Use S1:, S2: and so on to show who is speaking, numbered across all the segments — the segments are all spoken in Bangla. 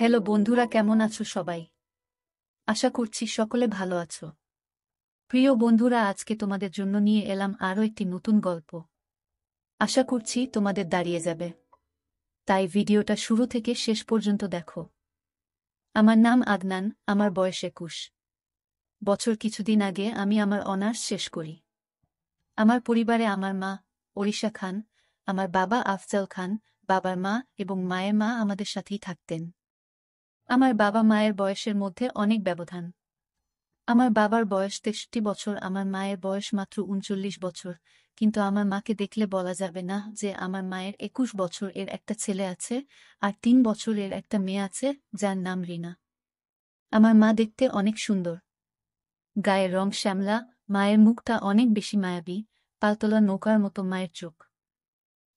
S1: হ্যালো বন্ধুরা, কেমন আছো সবাই? আশা করছি সকলে ভালো আছো। প্রিয় বন্ধুরা, আজকে তোমাদের জন্য নিয়ে এলাম আরও একটি নতুন গল্প। আশা করছি তোমাদের দাঁড়িয়ে যাবে, তাই ভিডিওটা শুরু থেকে শেষ পর্যন্ত দেখো। আমার নাম আদনান, আমার বয়স 21 বছর। কিছুদিন আগে আমি আমার অনার্স শেষ করি। আমার পরিবারে আমার মা ওড়িশা খান, আমার বাবা আফজাল খান, বাবার মা এবং মায়ের মা আমাদের সাথেই থাকতেন। আমার বাবা মায়ের বয়সের মধ্যে অনেক ব্যবধান। আমার বাবার বয়স 63 বছর, আমার মায়ের বয়স মাত্র 39 বছর। কিন্তু আমার মাকে দেখলে বলা যাবে না যে আমার মায়ের 21 বছর এর একটা ছেলে আছে আর 3 বছরের একটা মেয়ে আছে, যার নাম রিনা। আমার মা দেখতে অনেক সুন্দর, গায়ের রং শ্যামলা, মায়ের মুখটা অনেক বেশি মায়াবী, পালতোলা নৌকার মতো মায়ের চোখ।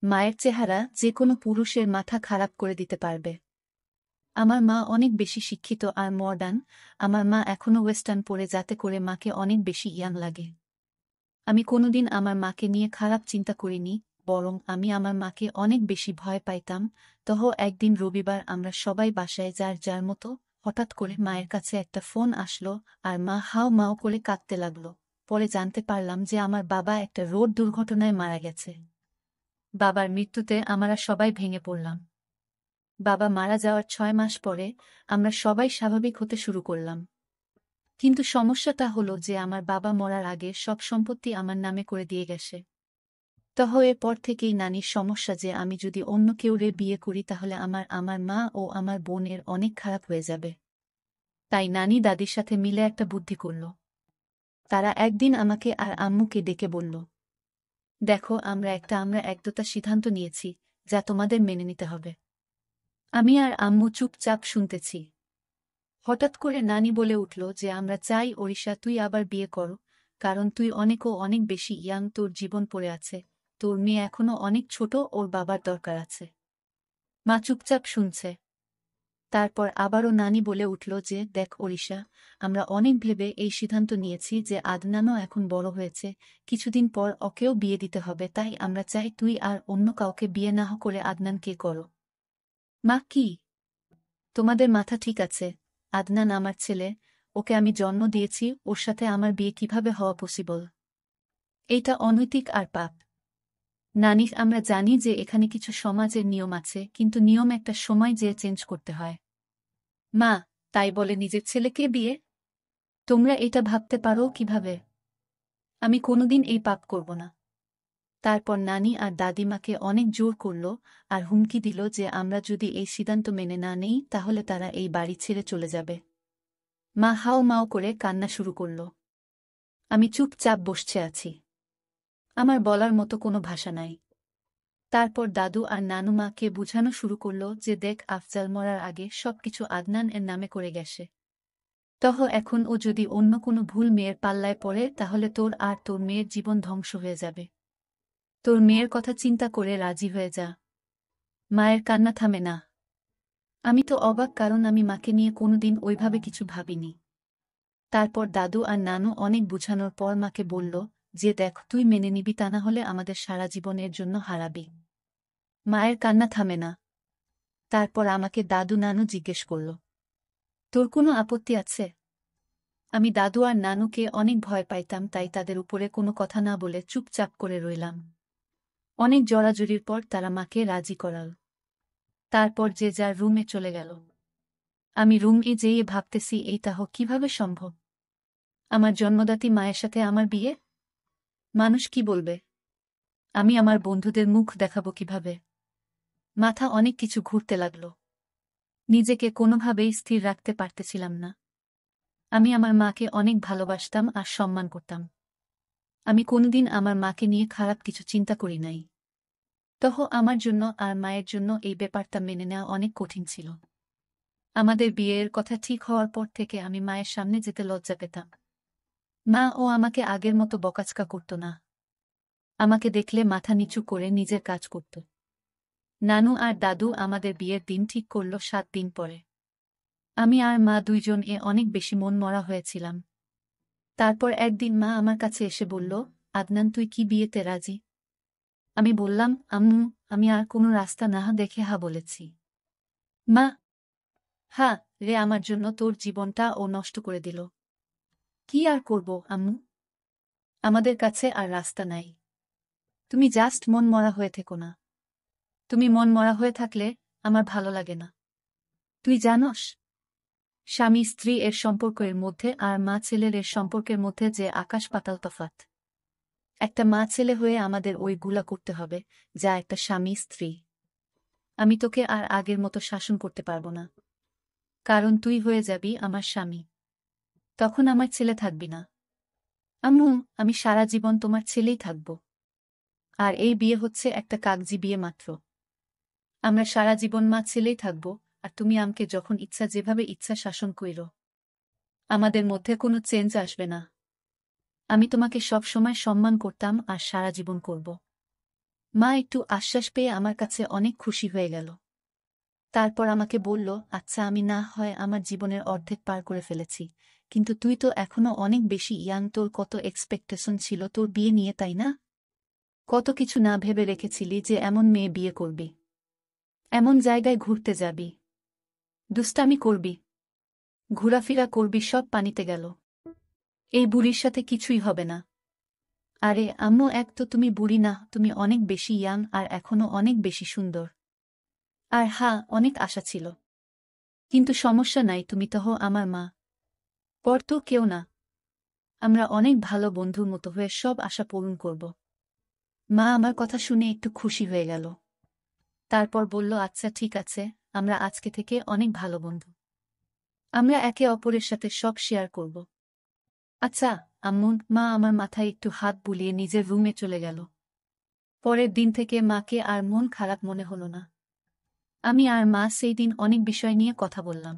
S1: মায়ের চেহারা যে কোনো পুরুষের মাথা খারাপ করে দিতে পারবে। আমার মা অনেক বেশি শিক্ষিত আর মডার্ন। আমার মা এখনো ওয়েস্টার্ন পরে, যাতে করে মাকে অনেক বেশি ইয়াং লাগে। আমি কোনোদিন আমার মাকে নিয়ে খারাপ চিন্তা করিনি, বরং আমি আমার মাকে অনেক বেশি ভয় পাইতাম। একদিন রবিবার আমরা সবাই বাসায় যার যার মতো। হঠাৎ করে মায়ের কাছে একটা ফোন আসলো আর মা হাও মাও করে কাঁদতে লাগলো। পরে জানতে পারলাম যে আমার বাবা একটা রোড দুর্ঘটনায় মারা গেছে। বাবার মৃত্যুতে আমরা সবাই ভেঙে পড়লাম। বাবা মারা যাওয়ার 6 মাস পরে আমরা সবাই স্বাভাবিক হতে শুরু করলাম। কিন্তু সমস্যাটা হলো যে আমার বাবা মরার আগে সব সম্পত্তি আমার নামে করে দিয়ে গেছে। এরপর থেকেই নানির সমস্যা যে আমি যদি অন্য কেউরে বিয়ে করি তাহলে আমার আমার মা ও আমার বোনের অনেক খারাপ হয়ে যাবে। তাই নানি দাদির সাথে মিলে একটা বুদ্ধি করল। তারা একদিন আমাকে আর আম্মুকে ডেকে বলল, দেখো, আমরা একদতা সিদ্ধান্ত নিয়েছি, যা তোমাদের মেনে নিতে হবে। আমি আর আম্মু চুপচাপ শুনতেছি। হঠাৎ করে নানি বলে উঠল যে আমরা চাই ওড়িশা তুই আবার বিয়ে কর, কারণ তুই অনেক বেশি ইয়াং, তোর জীবন পড়ে আছে, তোর মেয়ে এখনো অনেক ছোট, ওর বাবার দরকার আছে। মা চুপচাপ শুনছে। তারপর আবারও নানি বলে উঠল যে দেখ ওড়িশা, আমরা অনেক ভেবে এই সিদ্ধান্ত নিয়েছি যে আদনানও এখন বড় হয়েছে, কিছুদিন পর ওকেও বিয়ে দিতে হবে, তাই আমরা চাই তুই আর অন্য কাউকে বিয়ে না করে আদনানকে করো। মা, কি তোমাদের মাথা ঠিক আছে? আদনান আমার ছেলে, ওকে আমি জন্ম দিয়েছি, ওর সাথে আমার বিয়ে কিভাবে হওয়া পসিবল? এইটা অনৈতিক আর পাপ। নানি, আমরা জানি যে এখানে কিছু সমাজের নিয়ম আছে, কিন্তু নিয়ম একটা সময় যে চেঞ্জ করতে হয়। মা, তাই বলে নিজের ছেলেকে বিয়ে? তোমরা এটা ভাবতে পারো কিভাবে? আমি কোনোদিন এই পাপ করব না। তারপর নানি আর দাদিমাকে অনেক জোর করল আর হুমকি দিল যে আমরা যদি এই সিদ্ধান্ত মেনে না নেই তাহলে তারা এই বাড়ি ছেড়ে চলে যাবে। মা হাও মাও করে কান্না শুরু করল। আমি চুপচাপ বসে আছি। আমার বলার মতো কোনো ভাষা নাই। তারপর দাদু আর নানুমাকে বুঝানো শুরু করল যে দেখ, আফজাল মরার আগে সবকিছু আদনান এর নামে করে গেছে। এখন ও যদি অন্য কোনো ভুল মেয়ের পাল্লায় পড়ে তাহলে তোর আর তোর মেয়ের জীবন ধ্বংস হয়ে যাবে। তোর মেয়ের কথা চিন্তা করে রাজি হয়ে যা। মায়ের কান্না থামে না। আমি তো অবাক, কারণ আমি মাকে নিয়ে কোনোদিন ওইভাবে কিছু ভাবিনি। তারপর দাদু আর নানু অনেক বুঝানোর পর মাকে বলল যে দেখ, তুই মেনে নিবি, তা না হলে আমাদের সারা জীবনের জন্য হারাবি। মায়ের কান্না থামে না। তারপর আমাকে দাদু নানু জিজ্ঞেস করল, তোর কোনো আপত্তি আছে? আমি দাদু আর নানুকে অনেক ভয় পাইতাম, তাই তাদের উপরে কোনো কথা না বলে চুপচাপ করে রইলাম। অনেক জড়াজড়ির পর তারা মাকে রাজি করাল। তারপর যে যার রুমে চলে গেল। আমি রুমে যেয়ে ভাবতেছি, এইটা কিভাবে সম্ভব? আমার জন্মদাত্রী মায়ের সাথে আমার বিয়ে? মানুষ কি বলবে? আমি আমার বন্ধুদের মুখ দেখাবো কিভাবে? মাথা অনেক কিছু ঘুরতে লাগল। নিজেকে কোনোভাবেই স্থির রাখতে পারতেছিলাম না। আমি আমার মাকে অনেক ভালোবাসতাম আর সম্মান করতাম। আমি কোনোদিন আমার মাকে নিয়ে খারাপ কিছু চিন্তা করি নাই। আমার জন্য আর মায়ের জন্য এই ব্যাপারটা মেনে নেওয়া অনেক কঠিন ছিল। আমাদের বিয়ের কথা ঠিক হওয়ার পর থেকে আমি মায়ের সামনে যেতে লজ্জা পেতাম। মা ও আমাকে আগের মতো বকাঝকা করত না। আমাকে দেখলে মাথা নিচু করে নিজের কাজ করত। নানু আর দাদু আমাদের বিয়ের দিন ঠিক করল 7 দিন পরে। আমি আর মা দুইজন অনেক বেশি মন মরা হয়েছিলাম। তারপর একদিন মা আমার কাছে এসে বলল, আদনান, তুই কি বিয়েতে রাজি? আমি বললাম, আম্মু, আমি আর কোনো রাস্তা না দেখে হা বলেছি। মা হ্যাঁ রে, আমার জন্য তোর জীবনটা ও নষ্ট করে দিল। কি আর করব আম্মু, আমাদের কাছে আর রাস্তা নাই। তুমি জাস্ট মন মরা হয়ে থেকো না। তুমি মন মরা হয়ে থাকলে আমার ভালো লাগে না। তুই জানোস, স্বামী স্ত্রী এর সম্পর্কের মধ্যে আর মা ছেলের এর সম্পর্কের মধ্যে যে আকাশ পাতাল তফাৎ। একটা মা ছেলে হয়ে আমাদের ওইগুলা করতে হবে যা একটা স্বামী স্ত্রী। আমি তোকে আর আগের মতো শাসন করতে পারবো না, কারণ তুই হয়ে যাবি আমার স্বামী। তখন আমার ছেলে থাকবি না। আম্মু, আমি সারা জীবন তোমার ছেলেই থাকব। আর এই বিয়ে হচ্ছে একটা কাগজি বিয়ে মাত্র। আমরা সারা জীবন মা ছেলেই থাকব, আর তুমি আমাকে যখন ইচ্ছা যেভাবে ইচ্ছা শাসন কইরো। আমাদের মধ্যে কোনো চেঞ্জ আসবে না। আমি তোমাকে সব সময় সম্মান করতাম আর সারা জীবন করব। মা একটু আশ্বাস পেয়ে আমার কাছে অনেক খুশি হয়ে গেল। তারপর আমাকে বলল, আচ্ছা আমি না হয় আমার জীবনের অর্ধেক পার করে ফেলেছি, কিন্তু তুই তো এখনো অনেক বেশি ইয়াং, তোর কত এক্সপেকটেশন ছিল তোর বিয়ে নিয়ে, তাই না? কত কিছু না ভেবে রেখেছিলি যে এমন মেয়ে বিয়ে করবি, এমন জায়গায় ঘুরতে যাবি, দুষ্টামি করবি, ঘোরাফেরা করবি, সব পানিতে গেল। এই বুড়ির সাথে কিছুই হবে না। আরে আম্মু, এক তো তুমি বুড়ি না, তুমি অনেক বেশি ইয়াং আর এখনো অনেক বেশি সুন্দর। আর হ্যাঁ, অনেক আশা ছিল, কিন্তু সমস্যা নাই, তুমি তো হও আমার মা। পর তো কেউ না। আমরা অনেক ভালো বন্ধুর মতো হয়ে সব আশা পূরণ করব। মা আমার কথা শুনে একটু খুশি হয়ে গেল। তারপর বলল, আচ্ছা ঠিক আছে, আমরা আজকে থেকে অনেক ভালো বন্ধু। আমরা একে অপরের সাথে সব শেয়ার করব। আচ্ছা আম্মু। মা আমার মাথায় একটু হাত বুলিয়ে নিজের রুমে চলে গেল। পরের দিন থেকে মাকে আর মন খারাপ মনে হলো না। আমি আর মা সেই দিন অনেক বিষয় নিয়ে কথা বললাম।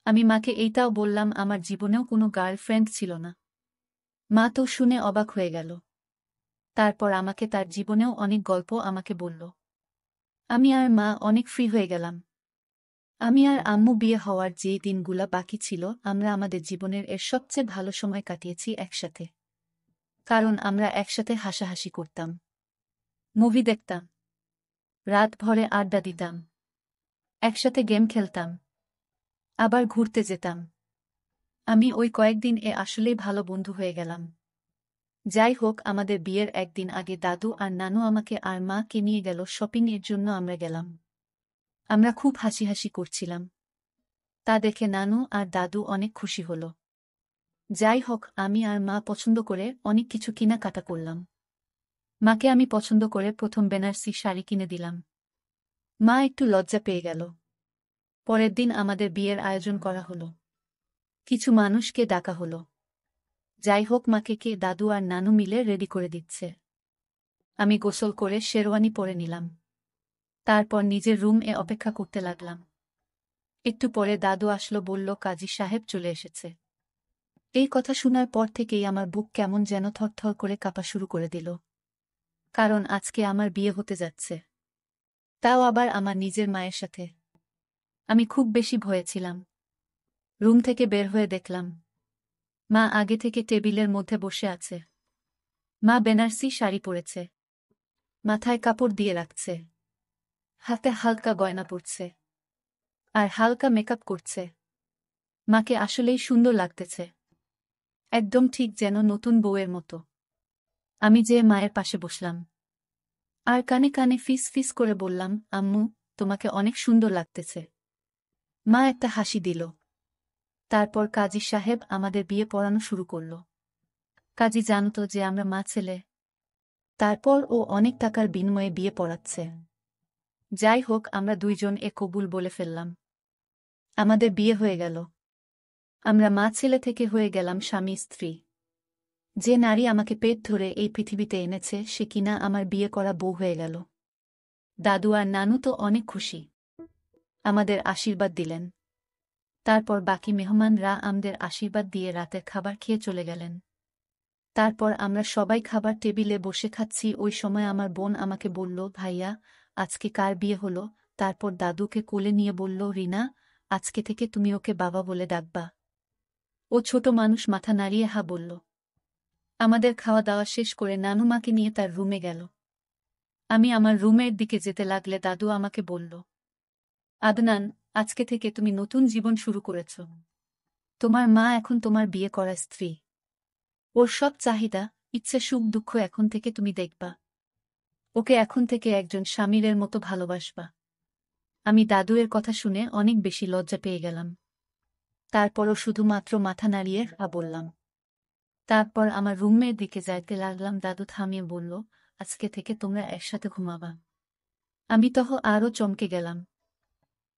S1: আমি মাকে এইটাও বললাম আমার জীবনেও কোনো গার্লফ্রেন্ড ছিল না। মা তো শুনে অবাক হয়ে গেল। তারপর আমাকে তার জীবনেও অনেক গল্প আমাকে বলল। আমি আর মা অনেক ফ্রি হয়ে গেলাম। আমি আর আম্মু বিয়ে হওয়ার যে দিনগুলা বাকি ছিল আমরা আমাদের জীবনের এর সবচেয়ে ভালো সময় কাটিয়েছি একসাথে। কারণ আমরা একসাথে হাসাহাসি করতাম, মুভি দেখতাম, রাত ভরে আড্ডা দিতাম, একসাথে গেম খেলতাম, আবার ঘুরতে যেতাম। আমি ওই কয়েকদিন আসলেই ভালো বন্ধু হয়ে গেলাম। যাই হোক, আমাদের বিয়ের একদিন আগে দাদু আর নানু আমাকে আর মাকে নিয়ে গেল শপিং এর জন্য। আমরা গেলাম। আমরা খুব হাসি হাসি করছিলাম। তা দেখে নানু আর দাদু অনেক খুশি হল। যাই হোক, আমি আর মা পছন্দ করে অনেক কিছু কেনাকাটা করলাম। মাকে আমি পছন্দ করে প্রথম বেনারসি শাড়ি কিনে দিলাম। মা একটু লজ্জা পেয়ে গেল। পরের দিন আমাদের বিয়ের আয়োজন করা হলো। কিছু মানুষকে ডাকা হলো। যাই হোক, মাকে কে দাদু আর নানু মিলে রেডি করে দিচ্ছে। আমি গোসল করে শেরওয়ানি পরে নিলাম। তারপর নিজের অপেক্ষা করতে লাগলাম। একটু পরে দাদু আসলো, বলল কাজী সাহেব চলে এসেছে। এই কথা শোনার পর থেকেই আমার বুক কেমন যেন থরথর করে কাঁপা শুরু করে দিল। কারণ আজকে আমার বিয়ে হতে যাচ্ছে, তাও আবার আমার নিজের মায়ের সাথে। আমি খুব বেশি ভয়ে ছিলাম। রুম থেকে বের হয়ে দেখলাম মা আগে থেকে টেবিলের মধ্যে বসে আছে। মা বেনারসি শাড়ি পরেছে, মাথায় কাপড় দিয়ে রাখছে, হাতে হালকা গয়না পরছে, আর হালকা মেকআপ করছে। মাকে আসলেই সুন্দর লাগতেছে, একদম ঠিক যেন নতুন বউয়ের মতো। আমি যে মায়ের পাশে বসলাম আর কানে কানে ফিস ফিস করে বললাম, আম্মু, তোমাকে অনেক সুন্দর লাগতেছে। মা একটা হাসি দিল। তারপর কাজী সাহেব আমাদের বিয়ে পড়ানো শুরু করল। কাজী জানত যে আমরা মা ছেলে। তারপর ও অনেক টাকার বিনিময়ে বিয়ে পড়াচ্ছে। যাই হোক, আমরা দুইজন কবুল বলে ফেললাম। আমাদের বিয়ে হয়ে গেল। আমরা মা ছেলে থেকে হয়ে গেলাম স্বামী স্ত্রী। যে নারী আমাকে পেট ধরে এই পৃথিবীতে এনেছে সে কিনা আমার বিয়ে করা বউ হয়ে গেল। দাদু আর নানু তো অনেক খুশি, আমাদের আশীর্বাদ দিলেন। তারপর বাকি মেহমানরা আমাদের আশীর্বাদ দিয়ে রাতের খাবার খেয়ে চলে গেলেন। তারপর আমরা সবাই খাবার টেবিলে বসে খাচ্ছি। ওই সময় আমার বোন আমাকে বলল, ভাইয়া, আজকে কার বিয়ে হলো? তারপর দাদুকে কোলে নিয়ে বলল, রিনা, আজকে থেকে তুমি ওকে বাবা বলে ডাকবা। ও ছোট মানুষ, মাথা নাড়িয়ে হা বলল। আমাদের খাওয়া দাওয়া শেষ করে নানু মাকে নিয়ে তার রুমে গেল। আমি আমার রুমের দিকে যেতে লাগলে দাদু আমাকে বলল, আদনান, আজকে থেকে তুমি নতুন জীবন শুরু করেছ। তোমার মা এখন তোমার বিয়ে করা স্ত্রী। ওর সব চাহিদা, ইচ্ছে, সুখ দুঃখ এখন থেকে তুমি দেখবা। ওকে এখন থেকে একজন স্বামীরের মতো ভালোবাসবা। আমি দাদুয়ের কথা শুনে অনেক বেশি লজ্জা পেয়ে গেলাম। তারপরও শুধুমাত্র মাথা নাড়িয়ে বললাম। তারপর আমার রুমের দিকে যাইতে লাগলাম। দাদু থামিয়ে বলল, আজকে থেকে তোমরা একসাথে ঘুমাবা। আমি আরও চমকে গেলাম।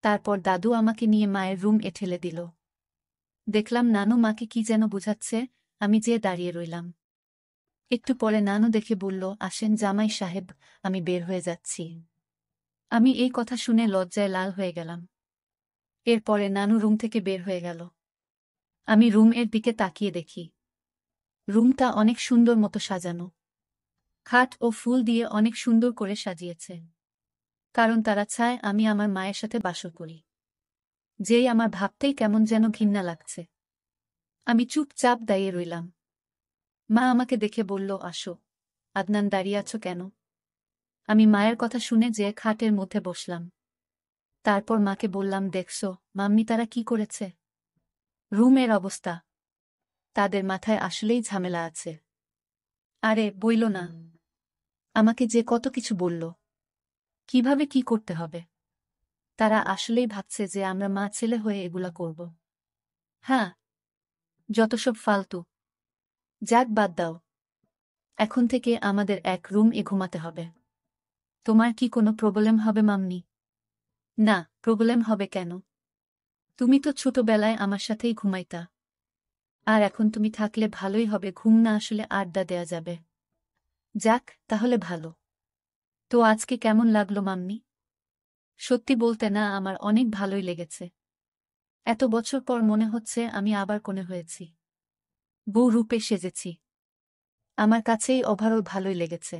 S1: তারপর দাদু আমাকে নিয়ে মায়ের রুম ঠেলে দিল। দেখলাম নানু মাকে কি যেন বুঝাচ্ছে। আমি যেয়ে দাঁড়িয়ে রইলাম। একটু পরে নানু দেখে বলল, আসেন জামাই সাহেব, আমি বের হয়ে যাচ্ছি। আমি এই কথা শুনে লজ্জায় লাল হয়ে গেলাম। এরপরে নানু রুম থেকে বের হয়ে গেল। আমি রুমের দিকে তাকিয়ে দেখি রুমটা অনেক সুন্দর মতো সাজানো। খাট ও ফুল দিয়ে অনেক সুন্দর করে সাজিয়েছে। কারণ তারা চায় আমি আমার মায়ের সাথে বাসর করি। যেই আমার ভাবতেই কেমন যেন ঘৃণা লাগছে। আমি চুপচাপ দাঁড়িয়ে রইলাম। মা আমাকে দেখে বলল, আসো। আদনান, দাঁড়িয়ে আছো কেন? আমি মায়ের কথা শুনে যে খাটের মধ্যে বসলাম। তারপর মাকে বললাম, দেখছো মাম্মি তারা কি করেছে? রুমের অবস্থা। তাদের মাথায় আসলেই ঝামেলা আছে। আরে বইল না, আমাকে যে কত কিছু বলল, কিভাবে কি করতে হবে। তারা আসলেই ভাবছে যে আমরা মা ছেলে হয়ে এগুলা করব। হ্যাঁ, যত সব ফালতু। যাক, বাদ দাও। এখন থেকে আমাদের এক রুম ঘুমাতে হবে। তোমার কি কোনো প্রবলেম হবে মাম্মি? না, প্রবলেম হবে কেন? তুমি তো ছোটবেলায় আমার সাথেই ঘুমাইতা। আর এখন তুমি থাকলে ভালোই হবে, ঘুম না আসলে আড্ডা দেয়া যাবে। যাক, তাহলে ভালো। তো আজকে কেমন লাগলো মাম্মি? সত্যি বলতে না, আমার অনেক ভালোই লেগেছে। এত বছর পর মনে হচ্ছে আমি আবার কোণে হয়েছি, বউ রূপে সেজেছি। আমার কাছেই ওভারঅল ভালোই লেগেছে।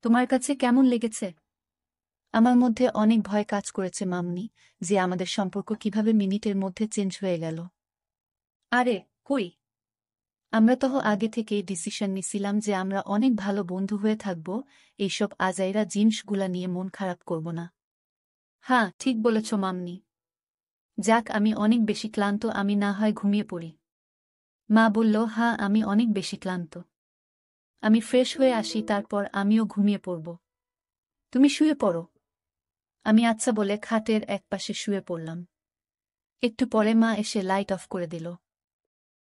S1: তোমার কাছে কেমন লেগেছে? আমার মধ্যে অনেক ভয় কাজ করেছে মাম্মি, যে আমাদের সম্পর্ক কিভাবে মিনিটের মধ্যে চেঞ্জ হয়ে গেল। আরে কই, আমরা তো আগে থেকেই ডিসিশন নিছিলাম যে আমরা অনেক ভালো বন্ধু হয়ে থাকব, এইসব আজাইরা জিনিসগুলা নিয়ে মন খারাপ করব না। হ্যাঁ, ঠিক বলেছ মাম্মি। যাক, আমি অনেক বেশি ক্লান্ত, আমি না হয় ঘুমিয়ে পড়ি। মা বলল, হ্যাঁ আমি অনেক বেশি ক্লান্ত। আমি ফ্রেশ হয়ে আসি, তারপর আমিও ঘুমিয়ে পড়ব। তুমি শুয়ে পড়ো। আমি আচ্ছা বলে খাটের একপাশে শুয়ে পড়লাম। একটু পরে মা এসে লাইট অফ করে দিল।